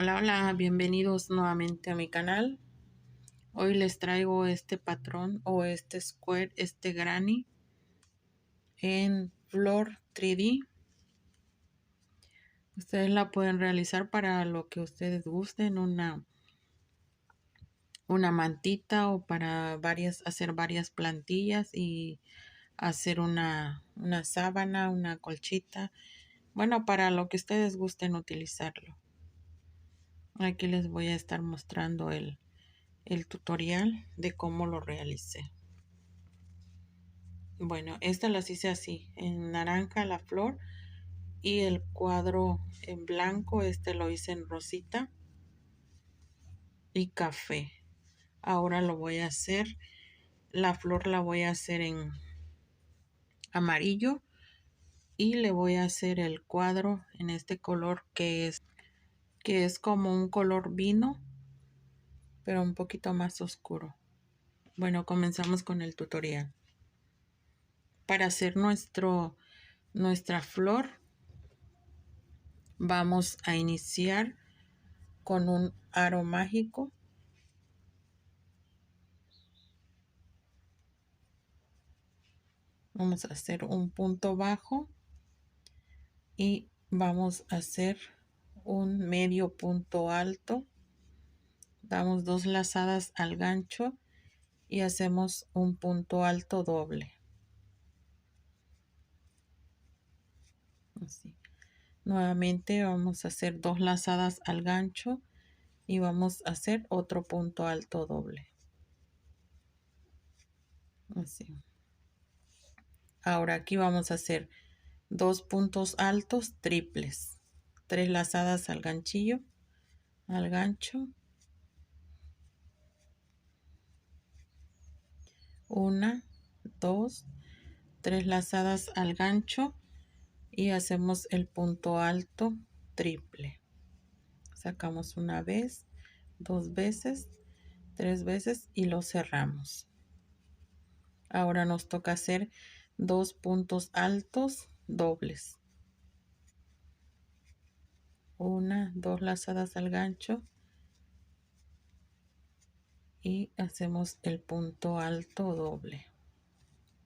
Hola, hola, bienvenidos nuevamente a mi canal. Hoy les traigo este patrón o este square, este granny en flor 3D. Ustedes la pueden realizar para lo que ustedes gusten, una mantita o para hacer varias plantillas y hacer una sábana, una colchita. Bueno, para lo que ustedes gusten utilizarlo. Aquí les voy a estar mostrando el tutorial de cómo lo realicé. Bueno, estas las hice así, en naranja la flor y el cuadro en blanco, este lo hice en rosita y café. Ahora lo voy a hacer, la flor la voy a hacer en amarillo y le voy a hacer el cuadro en este color que es como un color vino, pero un poquito más oscuro. Bueno, comenzamos con el tutorial. Para hacer nuestra flor, vamos a iniciar con un aro mágico. Vamos a hacer un punto bajo y vamos a hacer un medio punto alto. Damos 2 lazadas al gancho y hacemos un punto alto doble. Así. Nuevamente vamos a hacer 2 lazadas al gancho y vamos a hacer otro punto alto doble. Así. Ahora aquí vamos a hacer 2 puntos altos triples, 3 lazadas al ganchillo, al gancho, una, 2, 3 lazadas al gancho y hacemos el punto alto triple. Sacamos una vez, 2 veces, 3 veces y lo cerramos. Ahora nos toca hacer 2 puntos altos dobles. Una, 2 lazadas al gancho y hacemos el punto alto doble.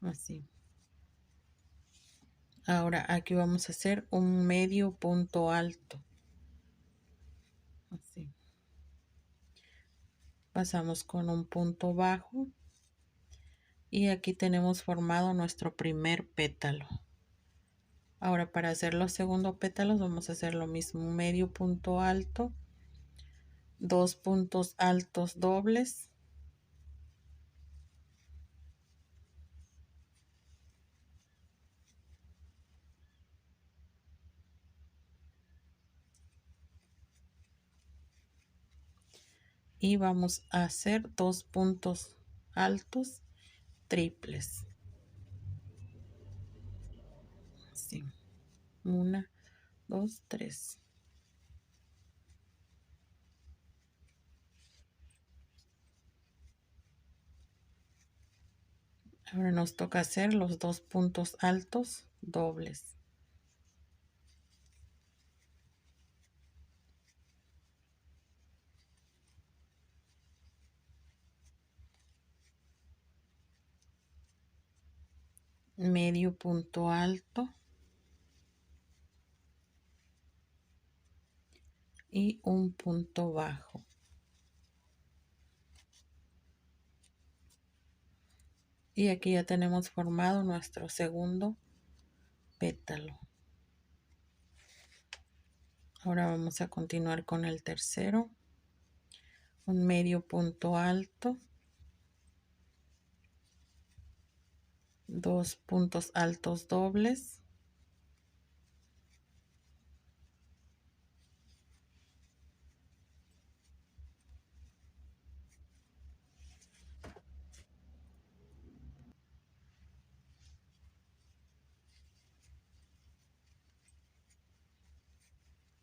Así. Ahora aquí vamos a hacer un medio punto alto. Así. Pasamos con un punto bajo y aquí tenemos formado nuestro primer pétalo. Ahora para hacer los segundos pétalos vamos a hacer lo mismo, un medio punto alto, 2 puntos altos dobles, y vamos a hacer 2 puntos altos triples. Así. 1, 2, 3. Ahora nos toca hacer los 2 puntos altos dobles. Medio punto alto y un punto bajo. Y aquí ya tenemos formado nuestro segundo pétalo. Ahora vamos a continuar con el tercero. Un medio punto alto, 2 puntos altos dobles,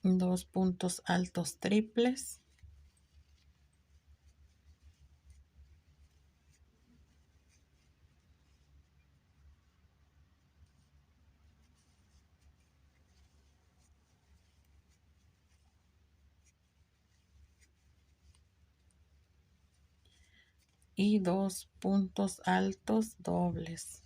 dos puntos altos triples, y 2 puntos altos dobles.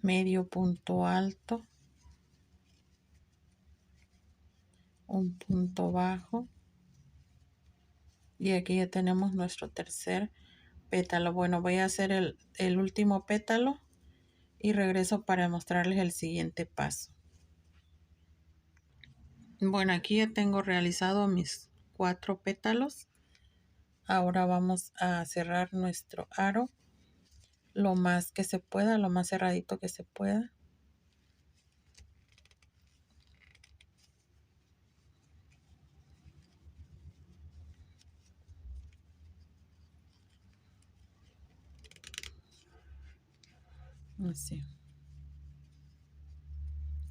Medio punto alto, un punto bajo, y aquí ya tenemos nuestro tercer pétalo. Bueno, voy a hacer el último pétalo y regreso para mostrarles el siguiente paso. Bueno, aquí ya tengo realizado mis 4 pétalos. Ahora vamos a cerrar nuestro aro lo más que se pueda, lo más cerradito que se pueda. Así.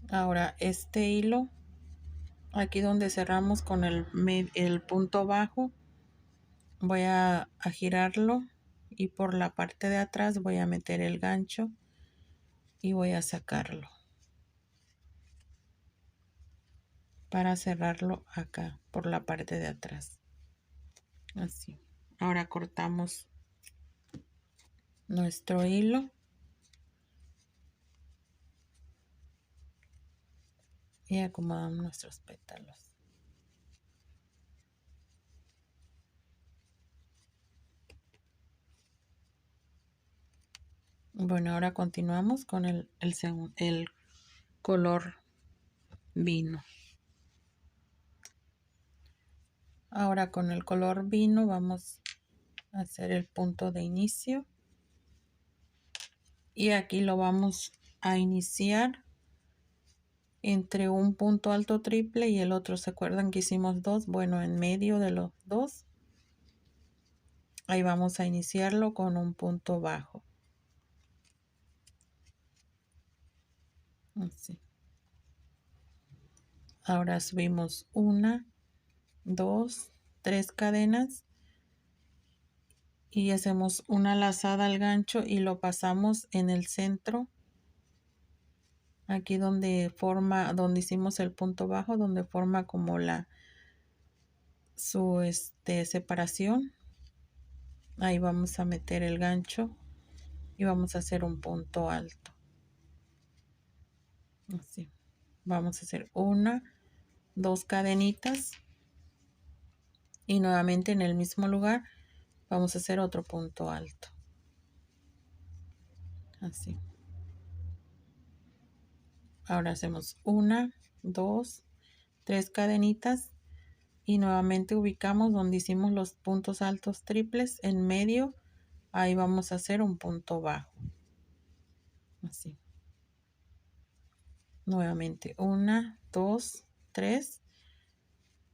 Ahora este hilo, aquí donde cerramos con el punto bajo, voy a girarlo y por la parte de atrás voy a meter el gancho y voy a sacarlo para cerrarlo acá por la parte de atrás. Así. Ahora cortamos nuestro hilo y acomodamos nuestros pétalos. Bueno, ahora continuamos con el color vino. Ahora con el color vino vamos a hacer el punto de inicio y aquí lo vamos a iniciar entre un punto alto triple y el otro. ¿Se acuerdan que hicimos dos? Bueno, en medio de los dos, ahí vamos a iniciarlo con un punto bajo. Así. Ahora subimos 1, 2, 3 cadenas y hacemos una lazada al gancho y lo pasamos en el centro, aquí donde hicimos el punto bajo, donde forma como su separación. Ahí vamos a meter el gancho y vamos a hacer un punto alto. Así. Vamos a hacer 1, 2 cadenitas y nuevamente en el mismo lugar vamos a hacer otro punto alto. Así. Ahora hacemos 1, 2, 3 cadenitas y nuevamente ubicamos donde hicimos los puntos altos triples en medio. Ahí vamos a hacer un punto bajo. Así. Nuevamente 1, 2, 3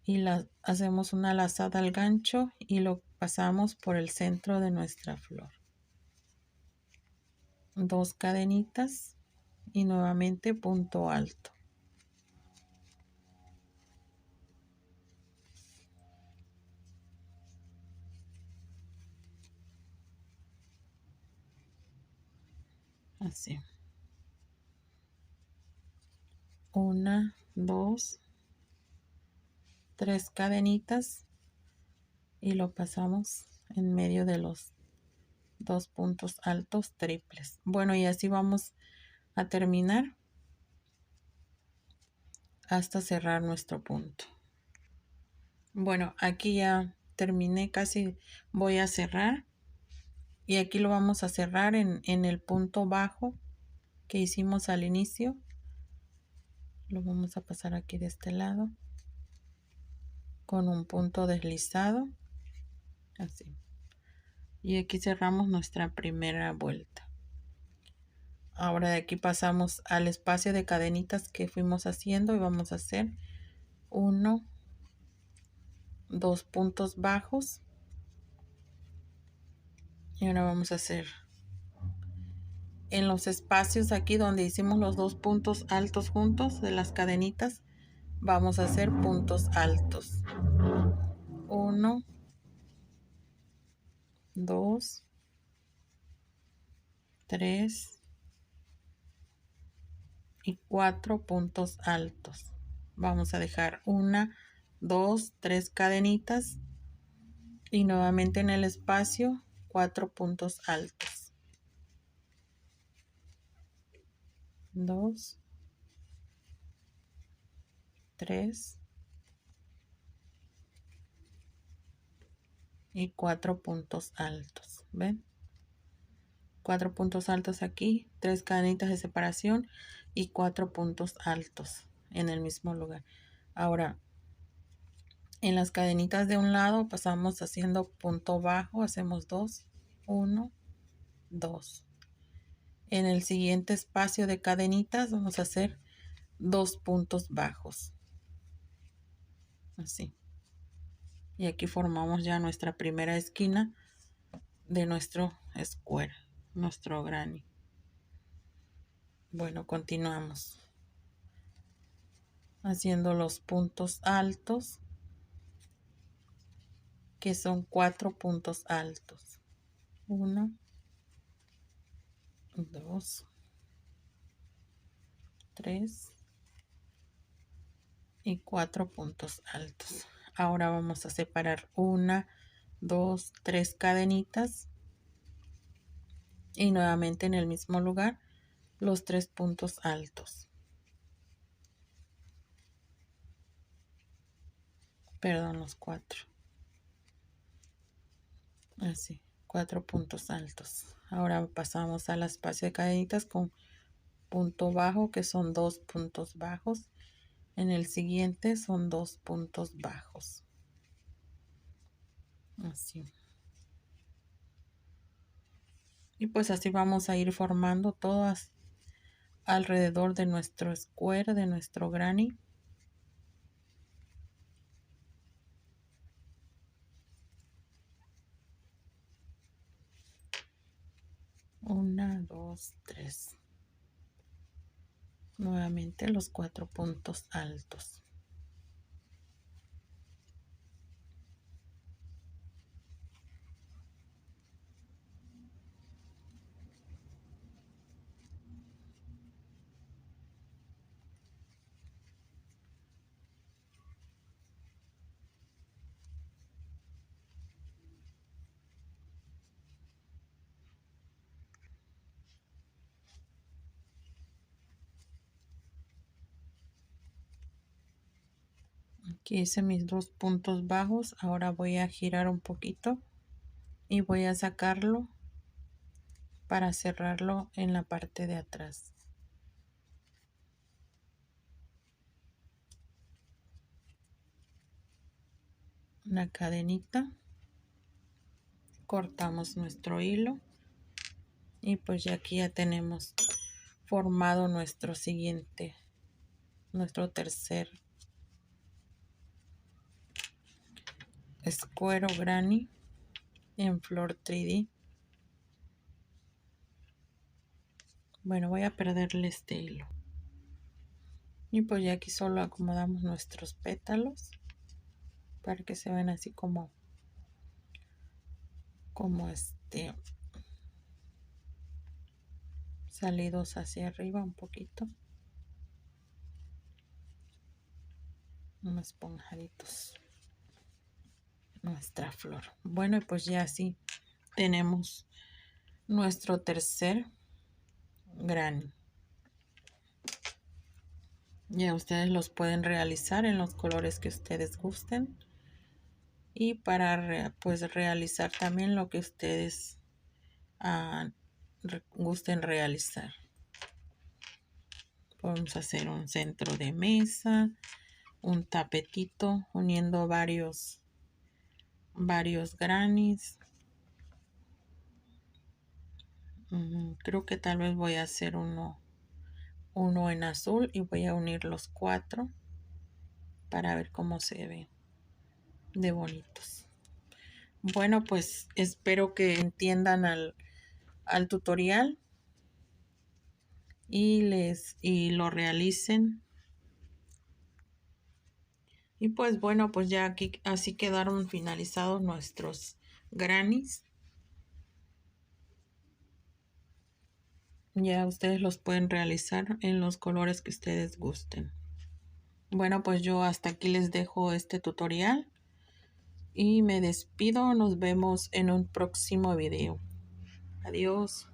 y hacemos una lazada al gancho y lo pasamos por el centro de nuestra flor. 2 cadenitas y nuevamente punto alto. Así. 1, 2, 3 cadenitas y lo pasamos en medio de los 2 puntos altos triples. Bueno, y así vamos a terminar hasta cerrar nuestro punto. Bueno, aquí ya terminé, casi voy a cerrar y aquí lo vamos a cerrar en el punto bajo que hicimos al inicio. Lo vamos a pasar aquí de este lado con un punto deslizado, así, y aquí cerramos nuestra primera vuelta. Ahora de aquí pasamos al espacio de cadenitas que fuimos haciendo y vamos a hacer 1, 2 puntos bajos y ahora vamos a hacer en los espacios aquí donde hicimos los 2 puntos altos juntos de las cadenitas, vamos a hacer puntos altos. 1, 2, 3 y 4 puntos altos. Vamos a dejar 1, 2, 3 cadenitas y nuevamente en el espacio 4 puntos altos. 2, 3 y 4 puntos altos. ¿Ven? 4 puntos altos aquí, 3 cadenitas de separación y 4 puntos altos en el mismo lugar. Ahora, en las cadenitas de un lado pasamos haciendo punto bajo, hacemos 2, 1, 2. En el siguiente espacio de cadenitas vamos a hacer 2 puntos bajos. Así. Y aquí formamos ya nuestra primera esquina de nuestro square, nuestro granny. Bueno, continuamos haciendo los puntos altos, que son 4 puntos altos. 1, 2, 3 y 4 puntos altos. Ahora vamos a separar 1, 2, 3 cadenitas y nuevamente en el mismo lugar los 3 puntos altos. Perdón, los 4. Así, 4 puntos altos. Ahora pasamos al espacio de cadenitas con punto bajo, que son 2 puntos bajos. En el siguiente son 2 puntos bajos. Así. Y pues así vamos a ir formando todas alrededor de nuestro square, de nuestro granny. Una, dos, tres. Nuevamente los 4 puntos altos. Aquí hice mis 2 puntos bajos. Ahora voy a girar un poquito y voy a sacarlo para cerrarlo en la parte de atrás. Una cadenita, cortamos nuestro hilo y pues ya aquí ya tenemos formado nuestro siguiente, nuestro tercer square o granny en flor 3D. Bueno, voy a perderle este hilo y pues ya aquí solo acomodamos nuestros pétalos para que se vean así como salidos hacia arriba un poquito, unos esponjaditos nuestra flor. Bueno, y pues ya así tenemos nuestro tercer granny. Ya ustedes los pueden realizar en los colores que ustedes gusten y para pues realizar también lo que ustedes gusten realizar. Podemos hacer un centro de mesa, un tapetito uniendo varios grannies. Creo que tal vez voy a hacer uno en azul y voy a unir los 4 para ver cómo se ve de bonitos. Bueno, pues espero que entiendan al tutorial y lo realicen. Y pues bueno, pues ya aquí así quedaron finalizados nuestros grannies. Ya ustedes los pueden realizar en los colores que ustedes gusten. Bueno, pues yo hasta aquí les dejo este tutorial y me despido. Nos vemos en un próximo video. Adiós.